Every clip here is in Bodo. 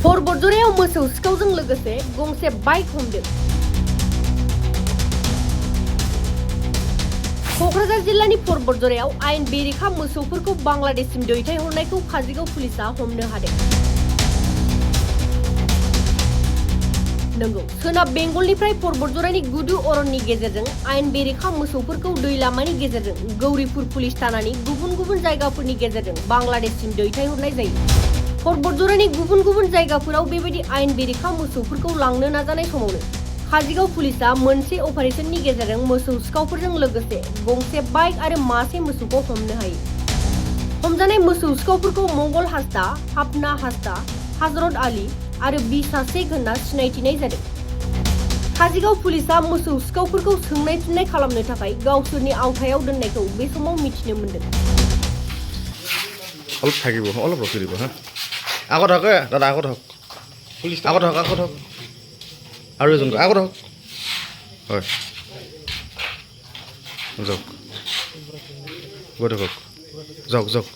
परबतजरायाव मोसौ सिखावजों लोगोसे गंसे बाइक हमदों। क'क्राझार जिल्लानि परबतजरायाव आयेन बेरेखा मोसौफोरखौ बांलादेशसिम दैथायहरनायखौ काजलगाव पुलिसा हमनो हादों। नंगौ, सोनाब बेंगलनिफ्राय परबतजरानि गुदु अरननि गेजेरजों आयेन बेरेखा मोसौफोरखौ दै लामानि गेजेरजों गौरीपुर पुलिस थानानि गुबुन गुबुन जायगाफोरनि गेजेरजों बांलादेशसिम दैथायहरनाय जायो। परबतजरानि गुबुन गुबुन जायगाफोराव बेबायदि आयेन बेरेखा मोसौफोरखौ लांनो नाजानाय समावनो काजलगाव पुलिसा मोनसे अपारेशननि गेजेरजों मोसौ सिखावफोरजों लोगोसे गंसे बाइक आरो मासे मोसौखौ हमनो हायो। हमजानाय मोसौ सिखावफोरखौ मंगल हास्ता, हापना हास्ता, हजरत आली आरो बिसा शेख होनना सिनायथिनाय जादों। काजलगाव पुलिसा मोसौ सिखावफोरखौ सोंनाय फिननाय खालामनो थाखाय गावसोरनि आवथायाव दोननायखौ बे समाव मिथिनो मोन्दों। অলপ থাকিব, অলপ ৰখি দিব হা। আগত হওক দাদা, আগত হওক, আগত হওক, আগত হওক, আৰু এজন আগত হওক। হয়, যাওক, গৈ থাকক, যাওক যাওক।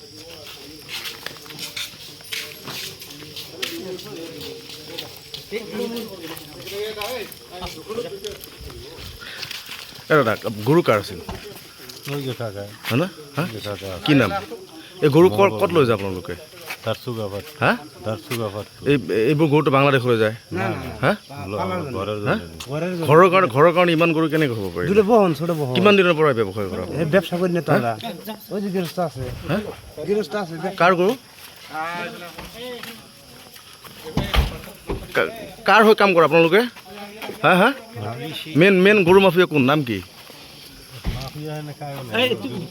দাদা, গৰু কাৰ আছিল? হয় না? হা, কি নাম? এই গৰু ক'ত লৈ যায় আপোনালোকে? হা, এইবোৰ গৰুটো বাংলাদেশলৈ যায়? হা, ঘৰৰ কাৰণে ইমান গৰু কেনেকৈ হ'ব পাৰি? কিমান দিনৰ পৰা ব্যৱসায় কৰা? ব্যবসা করি না তারা ওই যে গৃহস্থ আছে কাৰ গৰু? কাৰ হৈ কাম কৰে আপোনালোকে? হা হা, মেইন গৰু মাফিয়া কোন? নাম কি?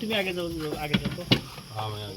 তুমি আগে যাও আগে যাও